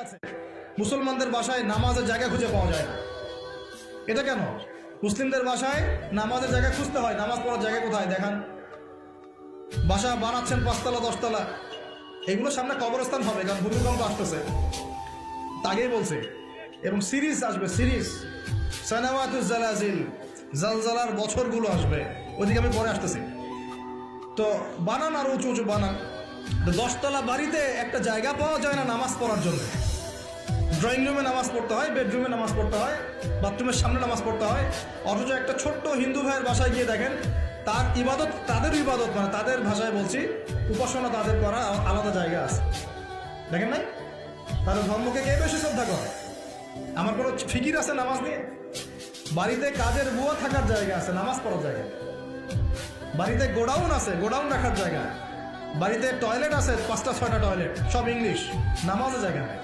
আছে মুসলমানদের বাসায় নামাজের জায়গা খুঁজে পাওয়া যায় না। এটা কেন? মুসলিমদের বাসায় নামাজের জায়গা খুঁজতে হয়, নামাজ পড়ার জায়গা কোথায় দেখান? বাসা বানাচ্ছেন 5 তলা 10 তলা, এগুলো সামনে কবরস্থান হবে, কারণ ভূমিকম্প আসতেছে, আগেই বলছে। এবং সিরিজ আসবে, সিরিজ সানাওয়াতুজ জালাজিল, জালজালার বছরগুলো আসবে, ওইদিকে আমি পরে আসতেছি। তো বানান আর উঁচু উঁচু বানান। 10 তলা বাড়িতে একটা জায়গা পাওয়া যায় না নামাজ পড়ার জন্য। ড্রয়িং রুমে নামাজ পড়তে হয়, বেডরুমে নামাজ পড়তে হয়, বাথরুমের সামনে নামাজ পড়তে হয়। অথচ একটা ছোট্ট হিন্দু ভাইয়ের বাসায় গিয়ে দেখেন, তার ইবাদত, তাদের ইবাদত মানে তাদের ভাষায় বলছি, উপাসনা তাদের করা আলাদা জায়গা আছে। দেখেন নাই? তাদের ধর্মকে কে বেশি শ্রদ্ধা করে? আমার কোনো ফিকির আছে নামাজ নিয়ে? বাড়িতে কাজের বুয়া থাকার জায়গা আছে, নামাজ পড়ার জায়গা। বাড়িতে গোডাউন আছে, গোডাউন রাখার জায়গা। বাড়িতে টয়লেট আছে, 5টা 6টা টয়লেট, সব ইংলিশ, নামাজের জায়গা নেই।